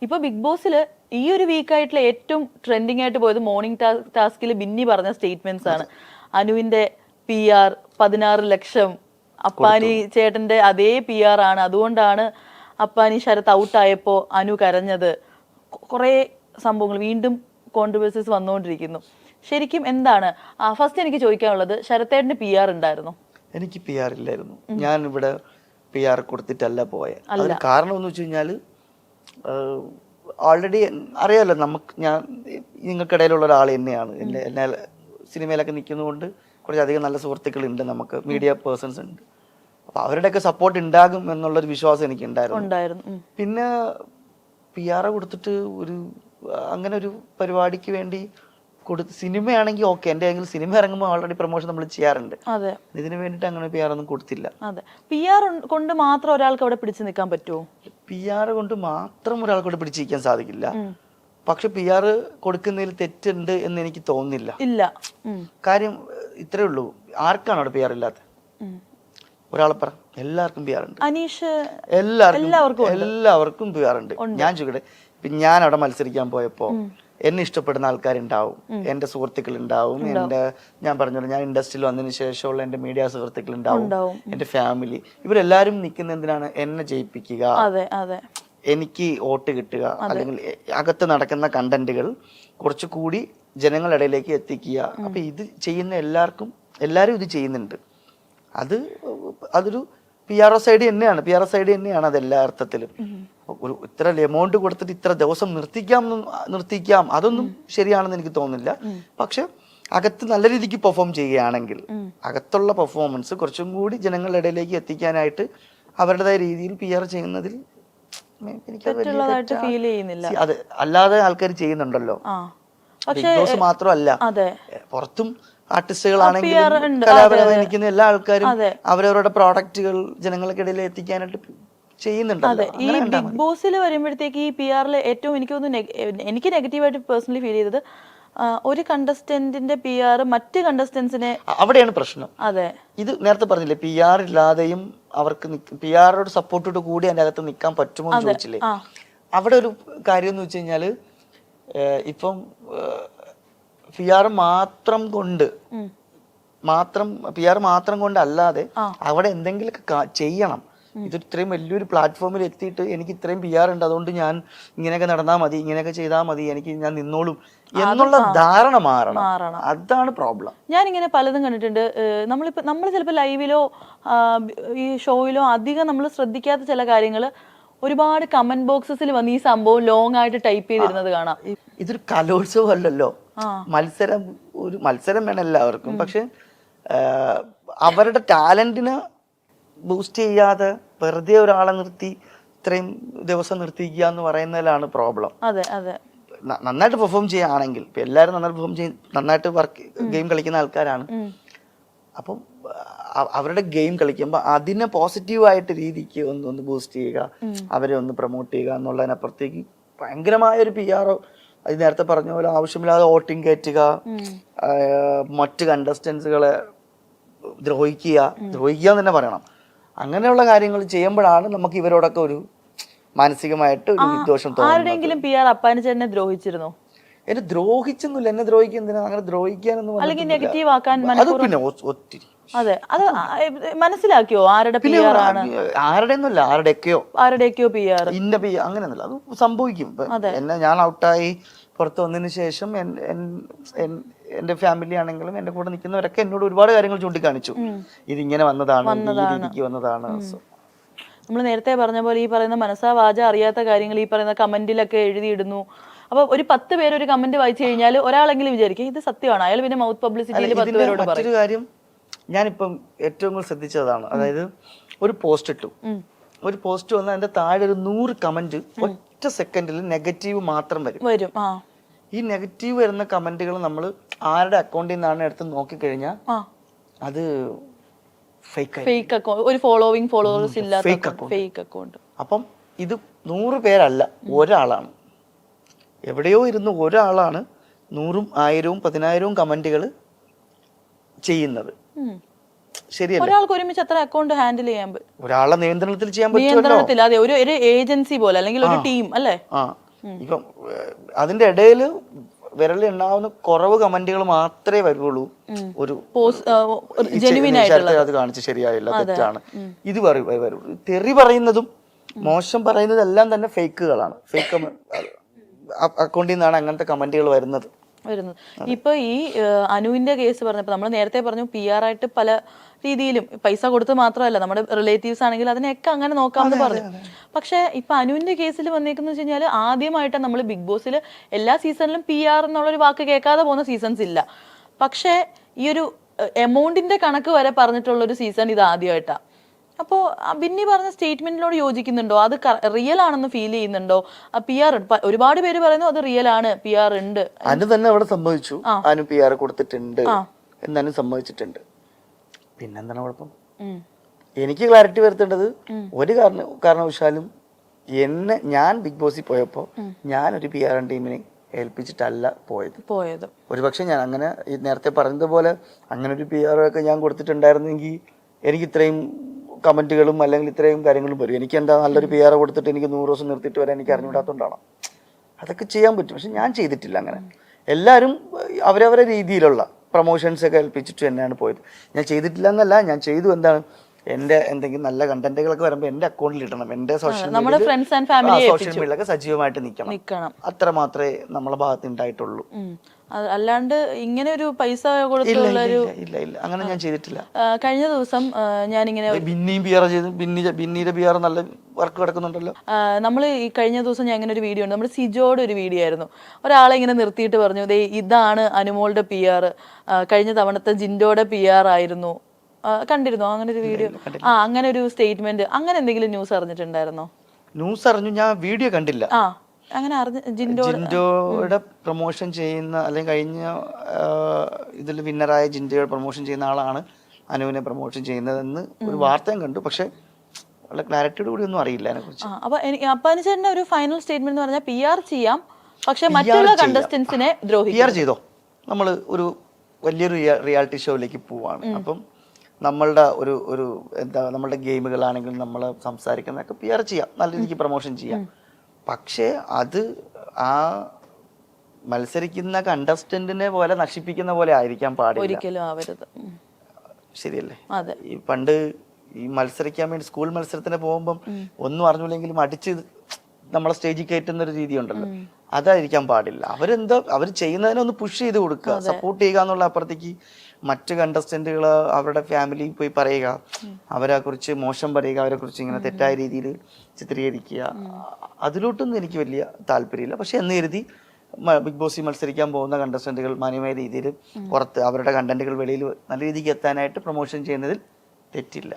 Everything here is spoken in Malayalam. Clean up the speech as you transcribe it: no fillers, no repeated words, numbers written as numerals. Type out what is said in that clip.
ഇപ്പൊ ബിഗ് ബോസിൽ ഈ ഒരു വീക്കായിട്ടുള്ള ഏറ്റവും ട്രെൻഡിങ് ആയിട്ട് പോയത് മോർണിംഗ് ടാസ്കിൽ ബിന്നി പറഞ്ഞ സ്റ്റേറ്റ്മെന്റ്സ് ആണ്. അനുവിന്റെ PR 16 ലക്ഷം, അപ്പാനി ചേട്ടന്റെ അതേ PR ആണ്, അതുകൊണ്ടാണ് അപ്പാനി ശരത് ഔട്ടായപ്പോ അനു കരഞ്ഞത്. കുറെ സംഭവങ്ങൾ വീണ്ടും കോൺട്രവേഴ്സീസ് വന്നുകൊണ്ടിരിക്കുന്നു. ശരിക്കും എന്താണ് ഫസ്റ്റ് എനിക്ക് ചോദിക്കാനുള്ളത്, ശരത്തേട്ടന് PR ഉണ്ടായിരുന്നു? എനിക്ക് PR ഇല്ലായിരുന്നു. ഞാൻ ഇവിടെ PR കൊടുത്തിട്ടല്ല പോയത്. അതിന് കാരണം എന്ന് വെച്ച് കഴിഞ്ഞാല് ഓൾറെഡി അറിയാലോ, ഞാൻ നിങ്ങൾക്കിടയിലുള്ള ഒരാൾ തന്നെയാണ്. എന്നെ സിനിമയിലൊക്കെ നിൽക്കുന്നതുകൊണ്ട് കുറച്ചധികം നല്ല സുഹൃത്തുക്കളുണ്ട്, നമുക്ക് മീഡിയ പേഴ്സൺസ് ഉണ്ട്. അപ്പൊ അവരുടെയൊക്കെ സപ്പോർട്ട് ഉണ്ടാകും എന്നുള്ളൊരു വിശ്വാസം എനിക്ക് ഉണ്ടായിരുന്നു. പിന്നെ PR കൊടുത്തിട്ട് അങ്ങനെ ഒരു പരിപാടിക്ക് വേണ്ടി സിനിമയാണെങ്കിൽ ഓക്കെ, എന്റെ ആണെങ്കിൽ സിനിമ ഇറങ്ങുമ്പോൾ ഓൾറെഡി പ്രൊമോഷൻ നമ്മൾ ചെയ്യാറുണ്ട്. ഇതിന് വേണ്ടിട്ട് അങ്ങനെ PR ഒന്നും കൊടുത്തില്ല. PR കൊണ്ട് മാത്രം ഒരാൾക്ക് അവിടെ പിടിച്ചു നിൽക്കാൻ പറ്റുമോ? PR കൊണ്ട് മാത്രം ഒരാൾക്ക് അവിടെ പിടിച്ചിരിക്കാൻ സാധിക്കില്ല. പക്ഷെ PR കൊടുക്കുന്നതിൽ തെറ്റുണ്ട് എന്ന് എനിക്ക് തോന്നുന്നില്ല. കാര്യം ഇത്രേ ഉള്ളൂ, ആർക്കാണ് അവിടെ PR ഇല്ലാത്ത? ഒരാളെ പറ. എല്ലാവർക്കും PR ഉണ്ട്. എല്ലാവർക്കും PR ഉണ്ട്. ഞാൻ ചോദിക്കട്ടെ, ഞാൻ അവിടെ മത്സരിക്കാൻ പോയപ്പോ എന്നെ ഇഷ്ടപ്പെടുന്ന ആൾക്കാരുണ്ടാവും, എന്റെ സുഹൃത്തുക്കൾ ഉണ്ടാവും, ഞാൻ പറഞ്ഞല്ലോ, ഞാൻ ഇൻഡസ്ട്രിയിൽ വന്നതിന് ശേഷമുള്ള എന്റെ മീഡിയ സുഹൃത്തുക്കൾ ഉണ്ടാവും, എന്റെ ഫാമിലി. ഇവരെല്ലാരും നിൽക്കുന്ന എന്തിനാണ്? എന്നെ ജയിപ്പിക്കുക, എനിക്ക് വോട്ട് കിട്ടുക, അല്ലെങ്കിൽ അകത്ത് നടക്കുന്ന കണ്ടന്റുകൾ കുറച്ചുകൂടി ജനങ്ങളുടെ ഇടയിലേക്ക് എത്തിക്കുക. അപ്പൊ ഇത് ചെയ്യുന്ന എല്ലാരും ഇത് ചെയ്യുന്നുണ്ട്. അതൊരു PR സൈഡ് തന്നെയാണ് അത് എല്ലാ അർത്ഥത്തിലും. ഇത്ര എമൗണ്ട് കൊടുത്തിട്ട് ഇത്ര ദിവസം നിർത്തിക്കാം അതൊന്നും ശരിയാണെന്ന് എനിക്ക് തോന്നുന്നില്ല. പക്ഷെ അകത്ത് നല്ല രീതിക്ക് പെർഫോം ചെയ്യുകയാണെങ്കിൽ അകത്തുള്ള പെർഫോമൻസ് കുറച്ചും കൂടി ജനങ്ങളുടെ ഇടയിലേക്ക് എത്തിക്കാനായിട്ട് അവരുടേതായ രീതിയിൽ PR ചെയ്യുന്നതിൽ എനിക്ക് അതെ. അല്ലാതെ ആൾക്കാർ ചെയ്യുന്നുണ്ടല്ലോ, ബിഗ് ബോസ് മാത്രമല്ല, പുറത്തും ആർട്ടിസ്റ്റുകളാണെങ്കിലും കലാപരമായി നിൽക്കുന്ന എല്ലാ ആൾക്കാരും അവരവരുടെ പ്രോഡക്റ്റുകൾ ജനങ്ങൾക്കിടയിൽ എത്തിക്കാനായിട്ട് ചെയ്യുന്നുണ്ടല്ലോ. ഈ ബിഗ് ബോസിൽ വരുമ്പോഴത്തേക്ക് ഈ PR ഏറ്റവും എനിക്ക് നെഗറ്റീവായിട്ട് പേഴ്സണലി ഫീൽ ചെയ്തത്, ഒരു കണ്ടസ്റ്റന്റിന്റെ PR മറ്റ് കണ്ടസ്റ്റൻസിനെ, അവിടെയാണ് പ്രശ്നം. ഇത് നേരത്തെ പറഞ്ഞില്ലേ, PR ഇല്ലാതെയും അവർക്ക് PR സപ്പോർട്ടോട് കൂടി അതിന്റെ അകത്ത് നിൽക്കാൻ പറ്റുമോ എന്ന് ചോദിച്ചില്ലേ. അവിടെ ഒരു കാര്യം എന്ന് വെച്ച് കഴിഞ്ഞാല്, ഇപ്പം PR മാത്രം കൊണ്ട് അല്ലാതെ അവിടെ എന്തെങ്കിലുമൊക്കെ ചെയ്യണം. ഇത് ഇത്രയും വലിയൊരു പ്ലാറ്റ്ഫോമിൽ എത്തിയിട്ട് എനിക്ക് ഇത്രയും PR ഉണ്ട്, അതുകൊണ്ട് ഞാൻ ഇങ്ങനെയൊക്കെ നടന്നാൽ മതി, ഇങ്ങനെയൊക്കെ ചെയ്താൽ മതി, ഞാൻ നിന്നോളും എന്നുള്ള ധാരണ മാറണം. അതാണ് പ്രോബ്ലം. ഞാൻ ഇങ്ങനെ പലതും കണ്ടിട്ടുണ്ട്. നമ്മൾ ചിലപ്പോൾ ലൈവിലോ ഈ ഷോയിലോ അധികം നമ്മൾ ശ്രദ്ധിക്കാത്ത ചില കാര്യങ്ങൾ ഒരുപാട് കമന്റ് ബോക്സസിൽ വന്ന് ഈ സംഭവം ലോങ് ആയിട്ട് ടൈപ്പ് ചെയ്തിരുന്നത് കാണാം. ഇതൊരു കലോത്സവം അല്ലല്ലോ, ഒരു മത്സരം വേണം എല്ലാവർക്കും. പക്ഷെ അവരുടെ ടാലന്റിന് ബൂസ്റ്റ് ചെയ്യാതെ വെറുതെ ഒരാളെ നിർത്തി ഇത്രയും ദിവസം നിർത്തിക്കുക എന്ന് പറയുന്നതിലാണ് പ്രോബ്ലം. നന്നായിട്ട് പെർഫോം ചെയ്യുകയാണെങ്കിൽ, ഇപ്പൊ എല്ലാവരും നന്നായിട്ട് ഗെയിം കളിക്കുന്ന ആൾക്കാരാണ്. അപ്പം അവരുടെ ഗെയിം കളിക്കുമ്പോൾ അതിനെ പോസിറ്റീവായിട്ട് രീതിക്ക് ഒന്ന് ബൂസ്റ്റ് ചെയ്യുക, അവരെ ഒന്ന് പ്രൊമോട്ട് ചെയ്യുക എന്നുള്ളതിനപ്പുറത്തേക്ക് ഭയങ്കരമായ ഒരു PR, അത് നേരത്തെ പറഞ്ഞ പോലെ ആവശ്യമില്ലാതെ വോട്ടിംഗ് കയറ്റുക, മറ്റ് കണ്ടസ്റ്റൻസുകളെ ദ്രോഹിക്കുക എന്ന് തന്നെ പറയണം. അങ്ങനെയുള്ള കാര്യങ്ങൾ ചെയ്യുമ്പോഴാണ് നമുക്ക് ഇവരോടൊക്കെ ഒരു മാനസികമായിട്ട് ഒരു വിദ്വേഷം തോന്നുന്നത്. PR അപ്പാനി ചേട്ടനെ ദ്രോഹിച്ചിരുന്നോ? എന്നെ ദ്രോഹിച്ചൊന്നുമില്ല. എന്നെ ദ്രോഹിക്കുന്നതിന് അങ്ങനെ ദ്രോഹിക്കാനൊന്നും, അത് പിന്നെ ഒത്തിരി മനസ്സിലാക്കിയോ ആരുടെ PR ആണ്? ആരുടെ ഒന്നുമല്ല, ആരുടെയൊക്കെയോ PR. ഇന്ന അങ്ങനെയൊന്നുമില്ല, അത് സംഭവിക്കും. ഞാൻ ഔട്ടായി പുറത്ത് വന്നതിന് ശേഷം എന്റെ ഫാമിലി ആണെങ്കിലും എന്റെ കൂടെ നിൽക്കുന്നവരൊക്കെ എന്നോട് ഒരുപാട് കാര്യങ്ങൾ ചൂണ്ടിക്കാണിച്ചു. ഇതിങ്ങനെ വന്നതാണ്. നമ്മൾ നേരത്തെ പറഞ്ഞ പോലെ ഈ പറയുന്ന മനസ്സാ വാച അറിയാത്ത കാര്യങ്ങൾ ഈ പറയുന്ന കമന്റിലൊക്കെ എഴുതിയിടുന്നു. അപ്പൊ ഒരു 10 പേര് ഒരു കമന്റ് വായിച്ചു കഴിഞ്ഞാൽ ഒരാളെങ്കിലും വിചാരിക്കും ഇത് സത്യമാണ്, അയാൾ പിന്നെ മൗത്ത് പബ്ലിസിറ്റിയിൽ 10 പേരോട് പറയും. മറ്റൊരു കാര്യം ഞാനിപ്പം ഏറ്റവും കൂടുതൽ ശ്രദ്ധിച്ചതാണ്, അതായത് ഒരു പോസ്റ്റ് വന്നാൽ അതിന്റെ താഴെ ഒരു 100 കമന്റ് ഒറ്റ സെക്കൻഡിൽ നെഗറ്റീവ് മാത്രം വരും. ഈ നെഗറ്റീവ് വരുന്ന കമന്റുകൾ നമ്മൾ ആരുടെ അക്കൗണ്ടിൽ നിന്നാണ് എടുത്ത് നോക്കിക്കഴിഞ്ഞാൽ അത് ഫേക്ക് അക്കൗണ്ട്, ഒരു ഫോളോവേഴ്സ് ഇല്ലാത്ത ഫേക്ക് അക്കൗണ്ട്. അപ്പം ഇത് 100 പേരല്ല, ഒരാളാണ്. എവിടെയോ ഇരുന്ന് ഒരാളാണ് 100ഉം 1000ഉം 10,000ഉം കമന്റുകൾ ചെയ്യുന്നത്. ശരിയല്ല? ഒരാൾക്ക് ഒരുമിച്ച് എത്ര അക്കൗണ്ട് ഹാൻഡിൽ ചെയ്യാൻ പറ്റും? ഒരാളെ നിയന്ത്രണത്തിൽ ചെയ്യാൻ പറ്റുമല്ലോ. അതെ, ഒരു ഏജൻസി പോലെ അല്ലെങ്കിൽ ഒരു ടീം അല്ലേ? ഇപ്പം അതിന്റെ ഇടയിൽ വിരലിൽ ഉണ്ടാവുന്ന കുറവ് കമന്റുകൾ മാത്രമേ വരുള്ളൂ. ഒരു അത് കാണിച്ച് ശരിയായില്ല, തെറ്റാണ്, ഇത് വരുള്ളൂ. തെറി പറയുന്നതും മോശം പറയുന്നതെല്ലാം തന്നെ ഫേക്കുകളാണ്. ഫേക്ക് അക്കൗണ്ടിൽ നിന്നാണ് അങ്ങനത്തെ കമന്റുകൾ വരുന്നത്. ഇപ്പൊ ഈ അനുവിന്റെ കേസ് പറഞ്ഞപ്പോ നമ്മൾ നേരത്തെ പറഞ്ഞു PR ആയിട്ട് പല രീതിയിലും പൈസ കൊടുത്ത് മാത്രമല്ല നമ്മുടെ റിലേറ്റീവ്സ് ആണെങ്കിൽ അതിനെയൊക്കെ അങ്ങനെ നോക്കാമെന്ന് പറഞ്ഞു. പക്ഷെ ഇപ്പൊ അനുവിന്റെ കേസിൽ വന്നേക്കുന്ന വെച്ച് കഴിഞ്ഞാൽ ആദ്യമായിട്ടാണ് നമ്മൾ ബിഗ് ബോസിൽ എല്ലാ സീസണിലും PR എന്നുള്ളൊരു വാക്ക് കേൾക്കാതെ പോകുന്ന സീസൺസ് ഇല്ല. പക്ഷെ ഈ ഒരു എമൗണ്ടിന്റെ കണക്ക് വരെ പറഞ്ഞിട്ടുള്ള ഒരു സീസൺ ഇത് ആദ്യമായിട്ടാ. അപ്പോ ബിന്നി പറഞ്ഞ സ്റ്റേറ്റ്മെന്റിനോട് യോജിക്കുന്നുണ്ടോ? അത് റിയൽ ആണെന്ന് ഫീൽ ചെയ്യുന്നുണ്ടോ? PR ഒരുപാട് പേര് പറയുന്നു അത് റിയൽ ആണ്, PR ഉണ്ട്. അനു തന്നെ അവിടെ സമ്മതിച്ചു, അനു PR കൊടുത്തിട്ടുണ്ട് എന്നാലും സമ്മതിച്ചിട്ടുണ്ട്. പിന്നെന്താണ് കുഴപ്പം? എനിക്ക് ക്ലാരിറ്റി വരുത്തേണ്ടത് ഒരു കാരണവശാലും ഞാൻ ബിഗ് ബോസിൽ പോയപ്പോ ഞാൻ ഒരു PR ടീമിനെ ഏൽപ്പിച്ചിട്ടല്ല പോയത്. ഒരുപക്ഷെ ഞാൻ അങ്ങനെ നേരത്തെ പറഞ്ഞതുപോലെ അങ്ങനെ ഒരു PR ഒക്കെ ഞാൻ കൊടുത്തിട്ടുണ്ടായിരുന്നെങ്കിൽ എനിക്ക് ഇത്രയും കമന്റുകളും അല്ലെങ്കിൽ ഇത്രയും കാര്യങ്ങളും വരും. എനിക്ക് എന്താ നല്ലൊരു PR കൊടുത്തിട്ട് എനിക്ക് 100 ദിവസം നിർത്തിയിട്ട് വരാൻ എനിക്ക് അറിഞ്ഞുകൂടാത്തോണ്ടാണ്. അതൊക്കെ ചെയ്യാൻ പറ്റും, പക്ഷെ ഞാൻ ചെയ്തിട്ടില്ല. അങ്ങനെ എല്ലാവരും അവരവരുടെ രീതിയിലുള്ള പ്രൊമോഷൻസ് ഒക്കെ ഏൽപ്പിച്ചിട്ട് തന്നെയാണ് പോയത്. ഞാൻ ചെയ്തിട്ടില്ല എന്നല്ല, ഞാൻ ചെയ്തു. എന്താണ്, എൻ്റെ എന്തെങ്കിലും നല്ല കണ്ടന്റുകളൊക്കെ വരുമ്പോൾ എൻ്റെ അക്കൗണ്ടിൽ ഇടണം, എൻ്റെ സോഷ്യൽ മീഡിയയിലൊക്കെ സജീവമായിട്ട് നിൽക്കണം. അത്ര മാത്രമേ നമ്മളെ ഭാഗത്ത് ഉണ്ടായിട്ടുള്ളൂ. അല്ലാണ്ട് ഇങ്ങനെ ഒരു പൈസ കൊടുത്തുള്ള ഇല്ല അങ്ങനെ ഞാൻ ചെയ്തിട്ടില്ല. കഴിഞ്ഞ ദിവസം ഞാനിങ്ങനെ ബിന്നിയുടെ PR നല്ല വർക്ക് കിടക്കുന്നുണ്ടല്ലോ. നമ്മൾ ഈ കഴിഞ്ഞ ദിവസം ഞാൻ ഇങ്ങനെ ഒരു വീഡിയോ ഉണ്ട്, നമ്മുടെ സിജോയുടെ ഒരു വീഡിയോ ആയിരുന്നു. ഒരാളെ ഇങ്ങനെ നിർത്തിയിട്ട് പറഞ്ഞു, ദേ ഇതാണ് അനുമോളുടെ PR, കഴിഞ്ഞ തവണത്തെ ജിൻഡോയുടെ PR ആയിരുന്നു. കണ്ടിരുന്നോ അങ്ങനെ ഒരു വീഡിയോ? അങ്ങനെ ഒരു സ്റ്റേറ്റ്മെന്റ്, അങ്ങനെ എന്തെങ്കിലും ന്യൂസ് അറിഞ്ഞിട്ടുണ്ടായിരുന്നോ? ന്യൂസ് അറിഞ്ഞു, ഞാൻ വീഡിയോ കണ്ടില്ല. അങ്ങനെ ജിൻഡോയുടെ പ്രൊമോഷൻ ചെയ്യുന്ന അല്ലെങ്കിൽ കഴിഞ്ഞ ഇതിൽ വിന്നറായ ജിൻഡോയുടെ പ്രൊമോഷൻ ചെയ്യുന്ന ആളാണ് അനുവിനെ പ്രൊമോഷൻ ചെയ്യുന്നതെന്ന് ഒരു വാർത്തയും കണ്ടു. പക്ഷെ വളരെ ക്ലാരിറ്റിയോട് കൂടി ഒന്നും അറിയില്ല അതിനെ കുറിച്ച്. അപ്പൊ അനുചേട്ടന്റെ ഒരു ഫൈനൽ സ്റ്റേറ്റ്മെന്റ് എന്ന് പറഞ്ഞാൽ PR ചെയ്യാം, പക്ഷെ മറ്റുള്ള കണ്ടസ്റ്റന്റ്സിനെ PR ചെയ്തോ. നമ്മൾ ഒരു വലിയൊരു റിയാലിറ്റി ഷോയിലേക്ക് പോവാണ്. അപ്പം നമ്മളുടെ ഒരു എന്താ നമ്മളുടെ ഗെയിമുകളാണെങ്കിലും നമ്മൾ സംസാരിക്കുന്നതൊക്കെ PR ചെയ്യാം, നല്ല രീതിക്ക് പ്രൊമോഷൻ ചെയ്യാം. പക്ഷേ അത് ആ മത്സരിക്കുന്ന കണ്ടസ്റ്റന്റിനെ പോലെ നശിപ്പിക്കുന്ന പോലെ ആയിരിക്കാൻ പാടില്ല, ഒരിക്കലും ആവരുത്. ശരിയല്ലേ? ഈ പണ്ട് ഈ മത്സരിക്കാൻ വേണ്ടി സ്കൂൾ മത്സരത്തിന് പോകുമ്പം ഒന്നും അറിഞ്ഞില്ലെങ്കിലും അടിച്ച് നമ്മളെ സ്റ്റേജിൽ കയറ്റുന്ന ഒരു രീതി ഉണ്ടല്ലോ, അതായിരിക്കാൻ പാടില്ല. അവർ ചെയ്യുന്നതിനെ ഒന്ന് പുഷ് ചെയ്ത് കൊടുക്കുക, സപ്പോർട്ട് ചെയ്യുക എന്നുള്ള അപ്പുറത്തേക്ക് മറ്റ് കണ്ടസ്റ്റന്റുകൾ അവരുടെ ഫാമിലി പോയി പറയുക, അവരെ കുറിച്ച് മോശം പറയുക, അവരെ കുറിച്ച് ഇങ്ങനെ തെറ്റായ രീതിയിൽ ചിത്രീകരിക്കുക, അതിലോട്ടൊന്നും എനിക്ക് വലിയ താല്പര്യമില്ല. പക്ഷെ എന്ന് കരുതി ബിഗ് ബോസിൽ മത്സരിക്കാൻ പോകുന്ന കണ്ടസ്റ്റന്റുകൾ മാന്യമായ രീതിയിൽ പുറത്ത് അവരുടെ കണ്ടന്റുകൾ വെളിയിൽ നല്ല രീതിക്ക് എത്താനായിട്ട് പ്രൊമോഷൻ ചെയ്യുന്നതിൽ തെറ്റില്ല.